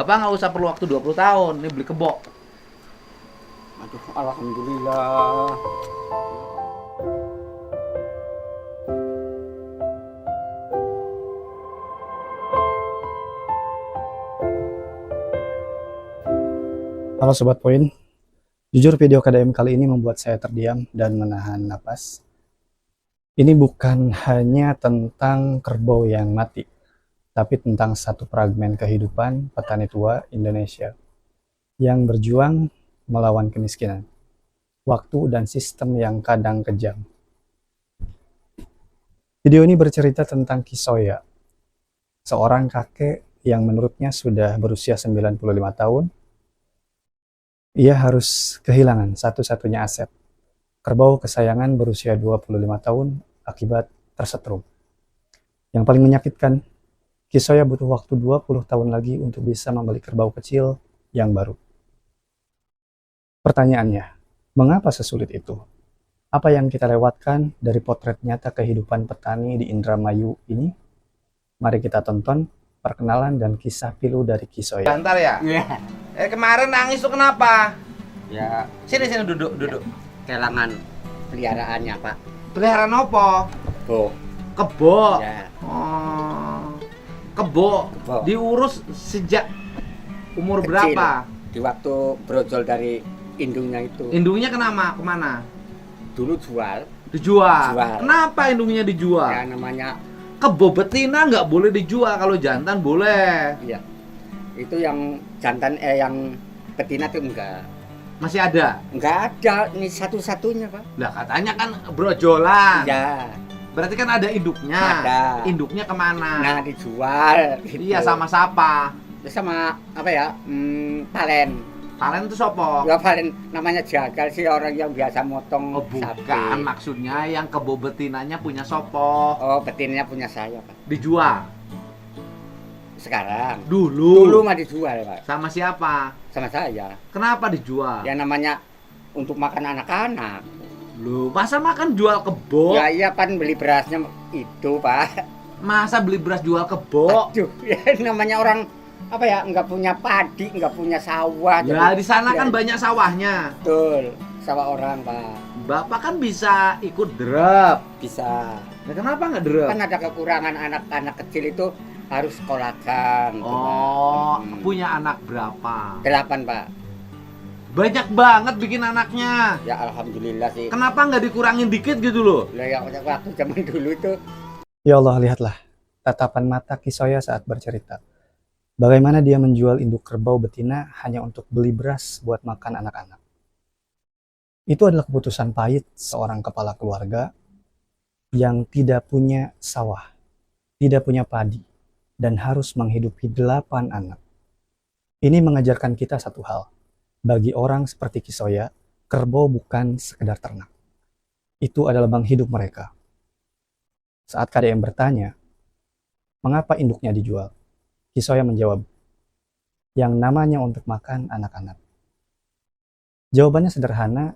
Bapak nggak usah perlu waktu 20 tahun, nih beli kebo. Aduh, alhamdulillah. Halo Sobat Poin, jujur video KDM kali ini membuat saya terdiam dan menahan napas. Ini bukan hanya tentang kerbau yang mati, tapi tentang satu fragmen kehidupan petani tua Indonesia yang berjuang melawan kemiskinan, waktu dan sistem yang kadang kejam. Video ini bercerita tentang Kisoya, seorang kakek yang menurutnya sudah berusia 95 tahun. Ia harus kehilangan satu-satunya aset, kerbau kesayangan berusia 25 tahun akibat tersetrum. Yang paling menyakitkan, Kisoya butuh waktu 20 tahun lagi untuk bisa membeli kerbau kecil yang baru. Pertanyaannya, mengapa sesulit itu? Apa yang kita lewatkan dari potret nyata kehidupan petani di Indramayu ini? Mari kita tonton perkenalan dan kisah pilu dari Kisoya. Bentar ya. Iya. Kemarin nangis tuh kenapa? Ya, Sini duduk. kehilangan peliharaannya, Pak. Peliharaan apa? Bo. Kebo. Ya, Oh. Kebo. Kebo. Diurus sejak umur Kecil. berapa? Di waktu brojol dari indungnya itu. Indungnya kemana? Dulu jual. Dijual. Jual. Kenapa indungnya dijual? Ya namanya, Kebo betina nggak boleh dijual, kalau jantan boleh. iya. Itu yang jantan, yang betina tuh enggak. Masih ada? Enggak ada, ini satu-satunya, Pak. Lah katanya kan brojolan. Ya, Berarti kan ada induknya. Ada. Induknya kemana? nah dijual. Gitu. Iya, sama siapa? Sama apa ya? Palen. Kalian itu sopo? Ya paling namanya jagal sih, orang yang biasa motong Oh bukan, sapi. maksudnya yang kebo betinanya punya sopo. Oh, betinanya punya saya, Pak. Dijual? Sekarang. Dulu Dulu mah dijual, Pak. sama siapa? Sama saya. Kenapa dijual? Ya namanya untuk makan anak-anak. Lu masa makan jual kebo? Ya iya kan, beli berasnya itu, Pak. Masa beli beras jual kebo? Aduh, ya namanya orang apa ya, nggak punya padi, nggak punya sawah. Ya di sana ya, kan banyak sawahnya. betul, sawah orang, Pak. Bapak kan bisa ikut drep. Bisa. Nah, kenapa nggak drep? Kan ada kekurangan anak-anak kecil itu harus sekolahkan. gitu, Oh, Pak. punya anak berapa? 8, Pak. Banyak banget bikin anaknya. Ya alhamdulillah sih. Kenapa nggak dikurangin dikit gitu loh? Lah ya waktu zaman dulu itu Ya Allah, lihatlah tatapan mata Kisoya saat bercerita. Bagaimana dia menjual induk kerbau betina hanya untuk beli beras buat makan anak-anak. Itu adalah keputusan pahit seorang kepala keluarga yang tidak punya sawah, tidak punya padi, dan harus menghidupi 8 anak. Ini mengajarkan kita satu hal. Bagi orang seperti Kisoya, kerbau bukan sekedar ternak. Itu adalah bank hidup mereka. Saat KDM bertanya, mengapa induknya dijual? Kisoya menjawab, yang namanya untuk makan anak-anak. Jawabannya sederhana,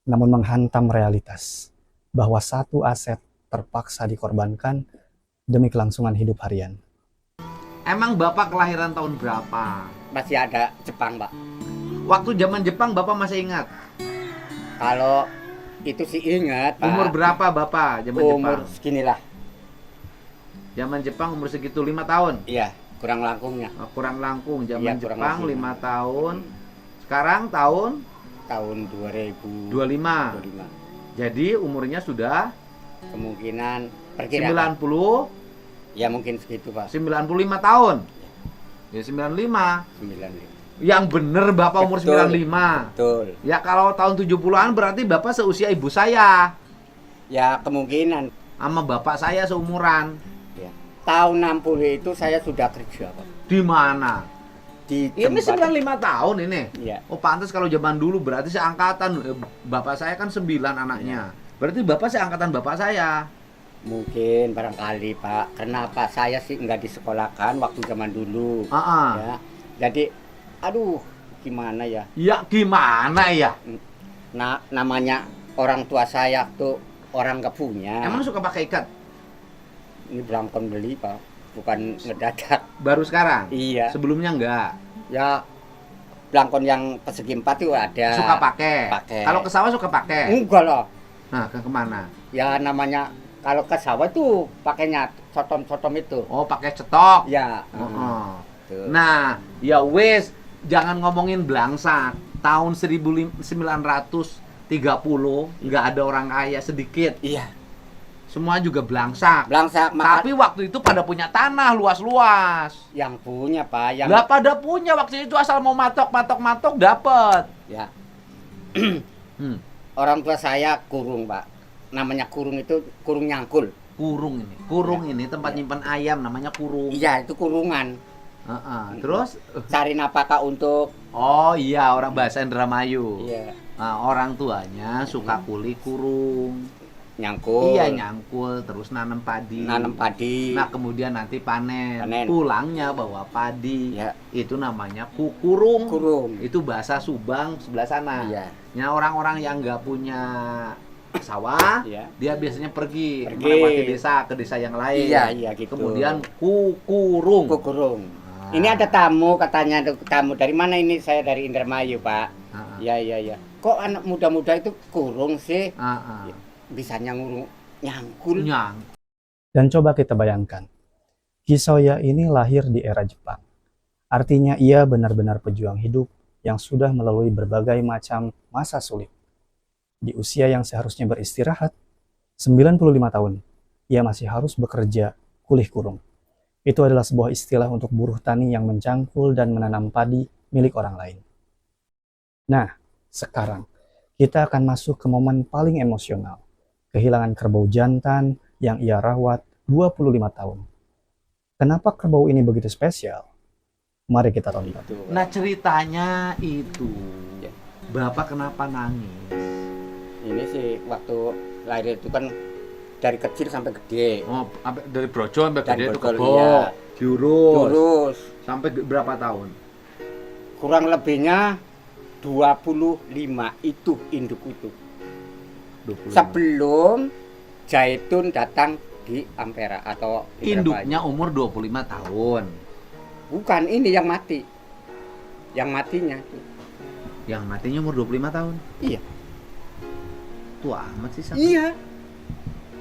namun menghantam realitas, bahwa satu aset terpaksa dikorbankan demi kelangsungan hidup harian. Emang Bapak kelahiran tahun berapa? masih ada Jepang, Pak. Waktu zaman Jepang Bapak masih ingat? Kalau itu sih ingat, Pak. Umur berapa Bapak zaman Umur Jepang? seginilah. Zaman Jepang umur segitu 5 tahun. Iya, kurang langkungnya. Oh, kurang langkung. Zaman Iya, kurang Jepang langkung. 5 tahun. Sekarang tahun Tahun 2025. 25. Jadi umurnya sudah Kemungkinan perkiraan 90 ya mungkin segitu, Pak. 95 tahun. Ya 95. 95. Yang bener Bapak umur Betul. 95. Betul. Ya kalau tahun 70-an berarti Bapak seusia ibu saya. Ya kemungkinan. Sama bapak saya seumuran. Ya. Tahun 60 itu saya sudah kerja, Pak. Di mana? Di Ini tempat. 95 tahun ini. Iya. Oh pantas kalau zaman dulu berarti seangkatan. Bapak saya kan 9 anaknya. Berarti Bapak seangkatan bapak saya. Mungkin barangkali, Pak. Kenapa saya sih nggak disekolahkan waktu zaman dulu? Ah. Ya. Jadi, aduh, gimana ya? Ya gimana ya? Nah, namanya orang tua saya tuh orang nggak punya. Emang suka pakai ikat? Ini belangkon beli, Pak. Bukan ngedadak. Baru sekarang? Iya. Sebelumnya enggak? Ya belangkon yang persegi 4 itu ada. Suka pakai. Pakai. Kalau ke sawah suka pakai. Enggak lah. Nah, kemana? Ya namanya kalau ke sawah tuh pakainya sotom-sotom itu. Oh, pakai cetok. Ya. Oh. Tuh. Nah, ya wes, jangan ngomongin belangsak. Tahun 1930 nggak ada orang kaya sedikit. Iya. Semua juga belangsak. Belangsak Tapi waktu itu pada punya tanah luas-luas. yang punya Pak, yang Nggak pada punya waktu itu, asal mau matok dapat. ya Hmm. orang tua saya kurung Pak. Namanya kurung itu kurung nyangkul. Kurung ini tempat Ya. nyimpan ayam, namanya kurung. Iya, itu kurungan. Terus, Cari nafkah untuk oh iya, orang bahasa Indramayu. iya, Nah, orang tuanya suka kuli kurung. nyangkul. Iya, nyangkul, terus nanam padi. Nanam padi. Nah, kemudian nanti panen. Panen. Pulangnya bawa padi. Ya, Itu namanya kurung. kurung. Itu bahasa Subang sebelah sana. Iya. Nah, orang-orang yang nggak punya sawah, Iya. dia biasanya pergi Pergi. melewati desa ke desa yang lain. Iya, iya gitu. Kemudian kurung. kurung. Nah. Ini ada tamu katanya, ada tamu dari mana ini? Saya dari Indramayu, Pak. Ah, Iya, iya, iya. Kok anak muda-muda itu kurung sih? ah. Bisanya ngurung nyangkul. Nyang. Dan coba kita bayangkan, Kisoya ini lahir di era Jepang. Artinya ia benar-benar pejuang hidup yang sudah melalui berbagai macam masa sulit. Di usia yang seharusnya beristirahat, 95 tahun, ia masih harus bekerja kulih kurung. Itu adalah sebuah istilah untuk buruh tani yang mencangkul dan menanam padi milik orang lain. Nah, sekarang kita akan masuk ke momen paling emosional. Kehilangan kerbau jantan yang ia rawat 25 tahun. Kenapa kerbau ini begitu spesial? Mari kita tonton. Itu. Nah, ceritanya itu, Ya. Bapak kenapa nangis? Ini sih waktu lahir itu kan dari kecil sampai gede. Oh, dari brojo sampai Dari gede itu brojol, kebo, iya. diurus. Terus Sampai berapa tahun? kurang lebihnya 25 itu induk itu. 25. Sebelum Zaitun datang di Ampera atau Induknya umur 25 tahun. bukan ini yang mati. Yang matinya itu. Yang matinya umur 25 tahun. Iya. Tua amat sih Sak. Iya.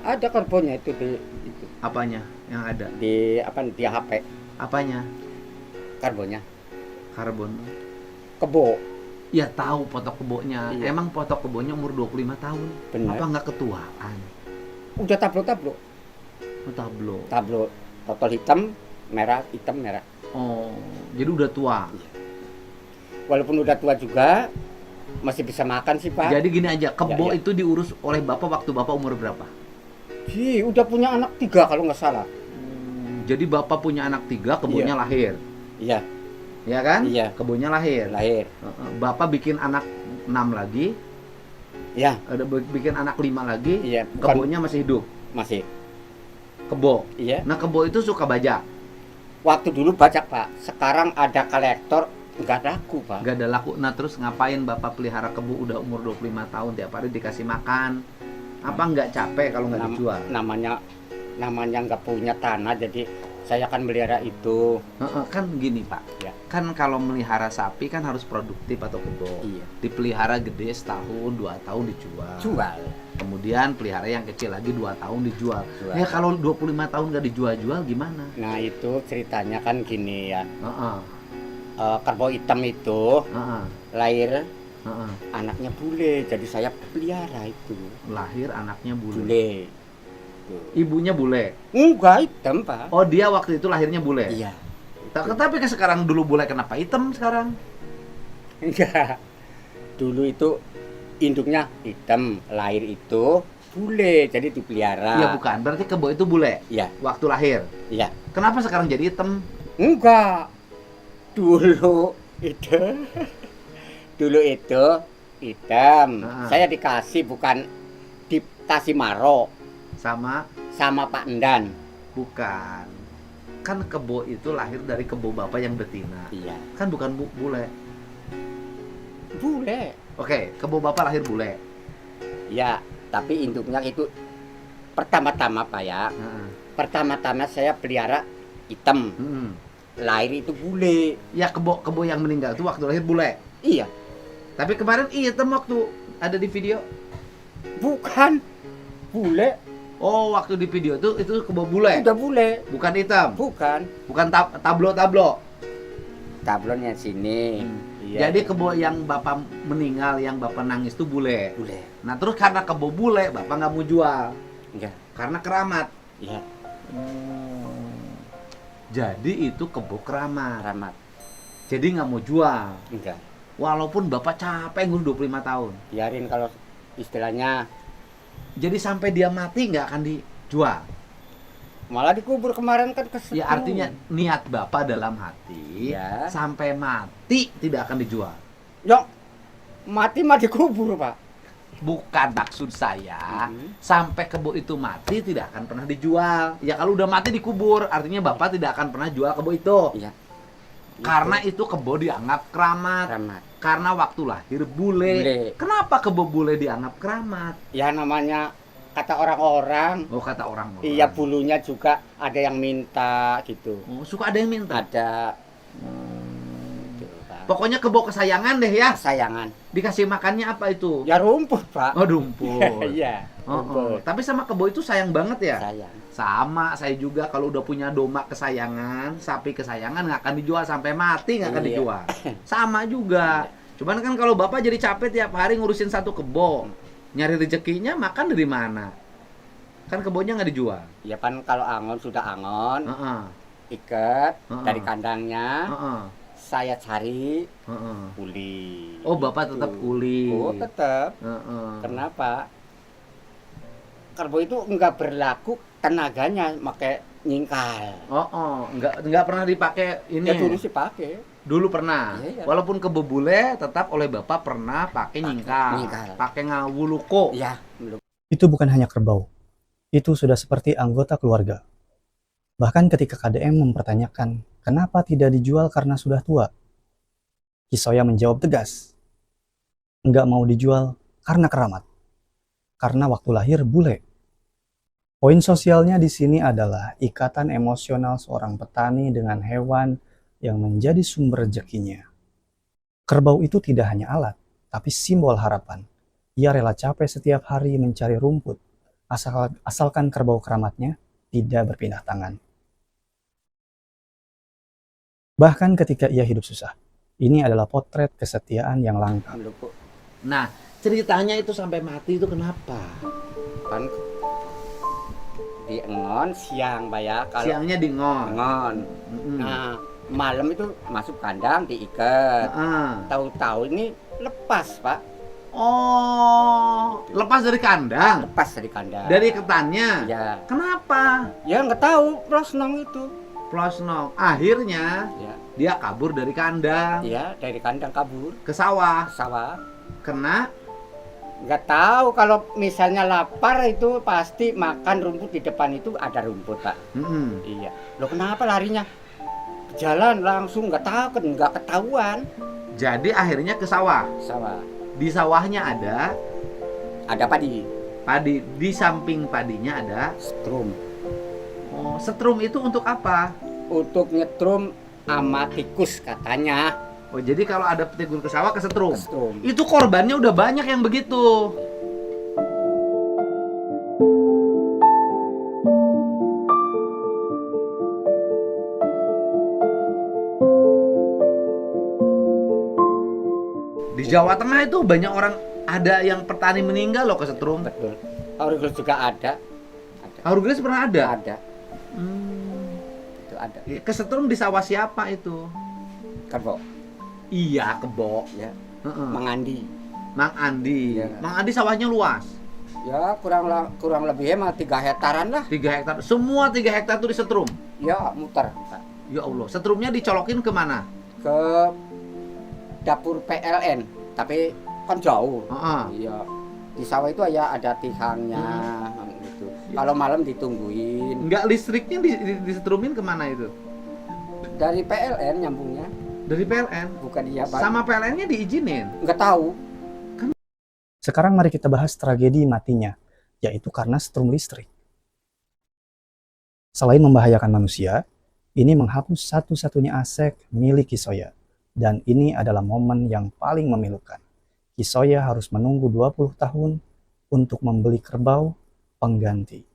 Ada karbonnya itu di itu. Apanya yang ada? Di apa di HP Apanya? karbonnya. Karbon. Kebo. Ya tahu potok kebonya. Iya. Emang potok kebonya umur 25 tahun. Benar. Apa nggak ketuaan? Udah tablo-tablo. Oh, tablo. Tablo totol hitam, merah, hitam, merah. Oh, jadi udah tua. Walaupun udah tua juga masih bisa makan sih, Pak. Jadi gini aja, kebo Ya, ya. itu diurus oleh bapak waktu bapak umur berapa? Udah punya anak 3 kalau nggak salah. Jadi bapak punya anak 3, kebonya lahir, Iya, ya kan? Iya. Kebonya lahir. lahir. Bapak bikin anak 6 lagi, Ya, ada bikin anak 5 lagi, iya, bukan kebonya masih hidup. masih. Kebo. Iya. Nah, kebo itu suka bajak, Waktu dulu bajak, Pak. Sekarang ada kolektor nggak laku, Pak. nggak ada laku. Nah, terus ngapain bapak pelihara kebo udah umur 25 tahun, tiap hari dikasih makan? Apa nggak capek kalau nggak dijual? Namanya nggak punya tanah, jadi saya akan melihara itu. Kan gini Pak, Ya. kan kalau melihara sapi kan harus produktif atau kebo. Iya. Dipelihara gede setahun, 2 tahun dijual. Jual. Kemudian pelihara yang kecil lagi 2 tahun dijual. Jual. Ya kalau 25 tahun nggak dijual-jual gimana? Nah, itu ceritanya kan gini ya. Heeh, Kerbau hitam itu heeh, lahir heeh. anaknya bule, jadi saya pelihara itu. Lahir anaknya bule. Bule. Tuh. Ibunya bule. Enggak hitam, Pak. Oh, dia waktu itu lahirnya bule. Iya. Tapi kan sekarang dulu bule, kenapa hitam sekarang? Enggak. Dulu itu induknya hitam, lahir itu bule, jadi dipelihara. Iya bukan, berarti kebo itu bule Iya, waktu lahir. iya. Kenapa sekarang jadi hitam? Enggak. Dulu itu dulu itu hitam. Ah. Saya dikasih bukan dikasih maro Sama sama Pak Endan. bukan. Kan kebo itu lahir dari kebo bapak yang betina. Iya. Kan bukan bule. Bule. Oke, kebo bapak lahir bule. Ya, tapi induknya itu pertama-tama Pak ya. Heeh. Pertama-tama saya pelihara hitam. Mm-mm. lahir itu bule. Ya kebo yang meninggal itu waktu lahir bule. Iya, Tapi kemarin hitam waktu ada di video. bukan bule, Oh, waktu di video itu kebo bule. udah bule. Bukan hitam. Bukan. Bukan tablo-tablo. Tablonnya sini. Iya. Jadi kebo yang bapak meninggal, yang bapak nangis itu bule. bule. Nah terus karena kebo bule, bapak nggak mau jual. Enggak. Karena keramat. Iya, Jadi itu kebo keramat. keramat. Jadi nggak mau jual. Enggak. Walaupun bapak capek ngurus 25 tahun. Biarin kalau istilahnya Jadi sampai dia mati nggak akan dijual. malah dikubur kemarin kan kesetrum. Ya artinya niat bapak dalam hati Ya. sampai mati tidak akan dijual. Yo, mati mah dikubur, Pak. Bukan maksud saya Mhm. sampai kebo itu mati tidak akan pernah dijual. Ya kalau udah mati dikubur, artinya bapak tidak akan pernah jual kebo itu. Iya. Karena itu kebo dianggap keramat. keramat. Karena waktu lahir bule. Bule. Kenapa kebo bule dianggap keramat? Ya namanya kata orang-orang. Oh kata orang. Iya, bulunya juga ada yang minta gitu. Oh, suka ada yang minta. Ada gitu, Pak. Pokoknya kebo kesayangan deh ya. Kesayangan. Dikasih makannya apa itu? Ya rumput, Pak. Oh rumput. Iya, Oh, oh. rumput. Tapi sama kebo itu sayang banget ya. Sayang. Sama saya juga kalau udah punya domba kesayangan, sapi kesayangan nggak akan dijual sampai mati nggak akan Iya. dijual. Sama juga. Cuman kan kalau bapak jadi capek tiap hari ngurusin satu kebo, nyari rezekinya makan dari mana? Kan kebonya nggak dijual. Ya kan kalau angon sudah angon, Heeh. ikat Heeh. dari kandangnya, Heeh. saya cari Heeh. kuli. Oh bapak Gitu. tetap kuli. Oh, tetap. Heeh. Kenapa? Karbo itu enggak berlaku tenaganya pakai nyingkal. Oh, oh. Nggak pernah dipakai ini. Ya dulu sih pakai. Dulu pernah. Iya, iya. Walaupun kebo bule tetap oleh bapak pernah pakai nyingkal. nyingkal. Pakai ngawuluko. Ya, belum. Itu bukan hanya kerbau. Itu sudah seperti anggota keluarga. Bahkan ketika KDM mempertanyakan, kenapa tidak dijual karena sudah tua? Kisoya menjawab tegas, nggak mau dijual karena keramat. Karena waktu lahir bule. Poin sosialnya di sini adalah ikatan emosional seorang petani dengan hewan yang menjadi sumber rezekinya. Kerbau itu tidak hanya alat, tapi simbol harapan. Ia rela capek setiap hari mencari rumput, asalkan kerbau keramatnya tidak berpindah tangan. Bahkan ketika ia hidup susah, ini adalah potret kesetiaan yang langka. Belum, Bu. Nah, ceritanya itu sampai mati itu kenapa? Kan di engon siang, Pak ya. Kalau Siangnya di ngon. engon. Mm-mm. Nah, malam itu masuk kandang diikat. Heeh. Tahu-tahu ini lepas, Pak. Oh, lepas dari kandang, Lepas dari kandang. dari ketannya. Ya, Kenapa? ya nggak tahu prosnong itu. Plosno. Akhirnya Ya, dia kabur dari kandang ya dari kandang kabur ke sawah. ke sawah. Kena. Nggak tahu kalau misalnya lapar itu pasti makan rumput di depan itu ada rumput, Pak. Mm-mm. Iya. Loh kenapa larinya? Jalan langsung nggak tahu kan nggak ketahuan. Jadi akhirnya ke sawah. Sawah. Di sawahnya ada Ada padi, padi. Di samping padinya ada. strum. Oh, setrum itu untuk apa? Untuk nyetrum ama tikus katanya. Oh, jadi kalau ada tikus ke sawah ke setrum. Strum. Itu korbannya udah banyak yang begitu. Di Jawa Tengah itu banyak orang, ada yang petani meninggal loh ke setrum. Betul. Aurigul juga ada. Ada. Aurugres pernah ada. Ada. Hmm. Itu ada. Ke setrum di sawah siapa itu? Kerbau. Iya, kebo. Ya. Heeh. Mangandi. Mang Andi. Iya. Mang Andi sawahnya luas. Ya kurang lebih emang 3 hektaran lah. 3 hektar. Semua 3 hektar itu disetrum. Ya muter, Pak. Ya Allah, setrumnya dicolokin kemana? Ke dapur PLN, tapi kan jauh. Heeh. Iya. Di sawah itu ya ada tihangnya gitu. Kalau malam ditungguin. Enggak, listriknya disetrumin kemana itu? Dari PLN nyambungnya, Dari PLN. bukan dia, Pak. Sama PLN-nya diizinin. Nggak tahu. Sekarang mari kita bahas tragedi matinya, yaitu karena setrum listrik. Selain membahayakan manusia, Ini menghapus satu-satunya aset milik Kisoya. Dan ini adalah momen yang paling memilukan. Kisoya harus menunggu 20 tahun untuk membeli kerbau pengganti.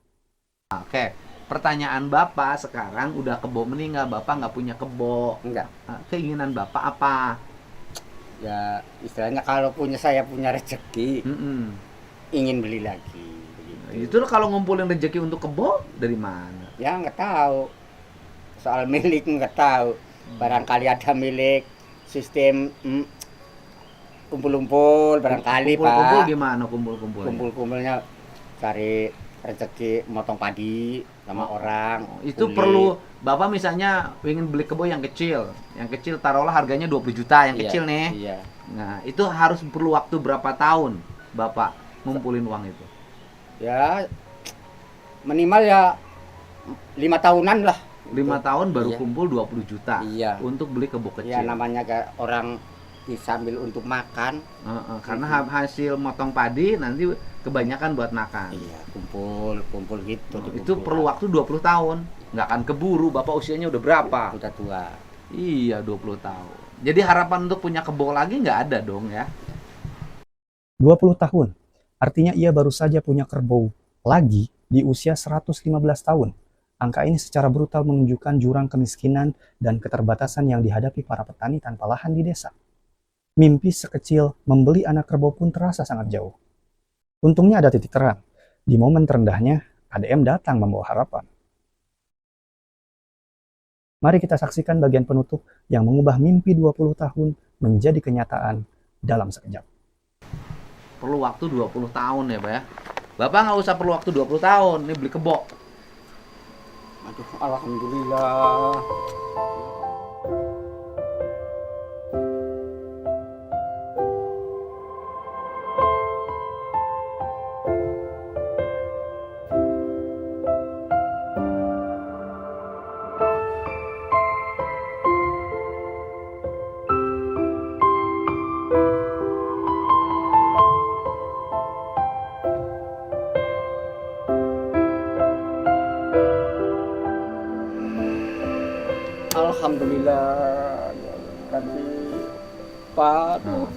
Oke, pertanyaan Bapak sekarang udah kebo meninggal, Bapak nggak punya kebo. Enggak. Keinginan Bapak apa? Ya istilahnya kalau saya punya rezeki, Mm-mm. ingin beli lagi. Begitu. Itu kalau ngumpulin rezeki untuk kebo dari mana? Ya nggak tahu. Soal milik nggak tahu. Barangkali ada milik sistem kumpul-kumpul barangkali Kumpul-kumpul Pak. gimana kumpul-kumpulnya? Kumpul-kumpulnya cari rezeki motong padi sama orang. Itu kuli. perlu Bapak misalnya ingin beli kebo yang kecil. Yang kecil taruhlah harganya 20 juta yang Iya, kecil nih. Iya. Nah, itu harus perlu waktu berapa tahun Bapak ngumpulin uang itu? Ya minimal ya 5 tahunan lah. 5 tahun baru Iya. kumpul 20 juta Iya. untuk beli kebo kecil. Ya namanya kayak orang disambil untuk makan. Karena hasil motong padi nanti kebanyakan buat makan. Iya, kumpul gitu. Itu perlu waktu 20 tahun. Nggak akan keburu, Bapak usianya udah berapa? Udah tua. Iya, 20 tahun. Jadi harapan untuk punya kebo lagi nggak ada dong ya? 20 tahun. Artinya ia baru saja punya kerbau lagi di usia 115 tahun. Angka ini secara brutal menunjukkan jurang kemiskinan dan keterbatasan yang dihadapi para petani tanpa lahan di desa. Mimpi sekecil membeli anak kerbau pun terasa sangat jauh. Untungnya ada titik terang. Di momen terendahnya, KDM datang membawa harapan. Mari kita saksikan bagian penutup yang mengubah mimpi 20 tahun menjadi kenyataan dalam sekejap. Perlu waktu 20 tahun ya, Pak ya? Bapak nggak usah perlu waktu 20 tahun, nih beli kebo. Aduh, alhamdulillah. Alhamdulillah. Tapi Pak, aduh,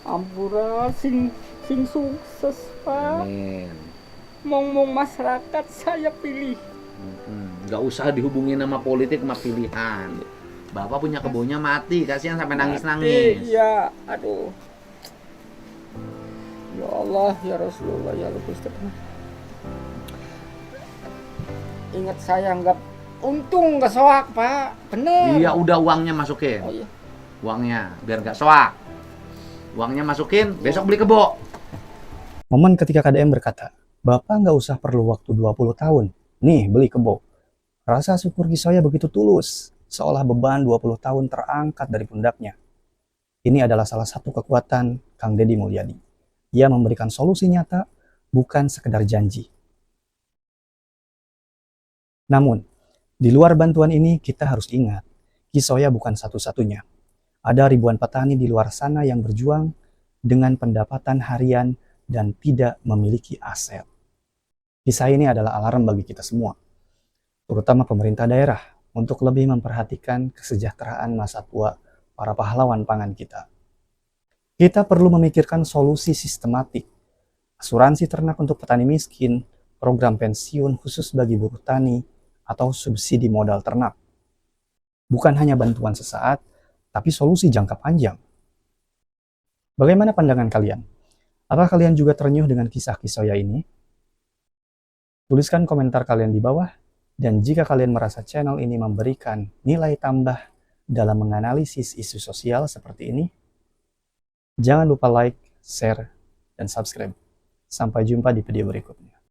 ampura sing sukses Pak. Amin. Mong masyarakat saya pilih. Nggak usah dihubungin sama politik sama pilihan. Bapak punya kebonya mati, kasihan sampai nangis-nangis. Iya, aduh. Ya Allah, ya Rasulullah, ya Rasulullah. Ingat saya nggak untung nggak soak Pak, bener. Iya, udah uangnya masukin. Oh, iya. Uangnya biar nggak soak. Uangnya masukin, besok beli kebo. Momen ketika KDM berkata, Bapak nggak usah perlu waktu 20 tahun. Nih, beli kebo. Rasa syukur Kisoya begitu tulus, seolah beban 20 tahun terangkat dari pundaknya. Ini adalah salah satu kekuatan Kang Deddy Mulyadi. Ia memberikan solusi nyata, bukan sekedar janji. Namun, di luar bantuan ini kita harus ingat, Kisoya bukan satu-satunya. Ada ribuan petani di luar sana yang berjuang dengan pendapatan harian dan tidak memiliki aset. Kisah ini adalah alarm bagi kita semua, terutama pemerintah daerah, untuk lebih memperhatikan kesejahteraan masa tua para pahlawan pangan kita. Kita perlu memikirkan solusi sistematik, asuransi ternak untuk petani miskin, program pensiun khusus bagi buruh tani, atau subsidi modal ternak. Bukan hanya bantuan sesaat, tapi solusi jangka panjang. Bagaimana pandangan kalian? Apakah kalian juga ternyuh dengan kisah Kisoya ini? Tuliskan komentar kalian di bawah, dan jika kalian merasa channel ini memberikan nilai tambah dalam menganalisis isu sosial seperti ini, jangan lupa like, share, dan subscribe. Sampai jumpa di video berikutnya.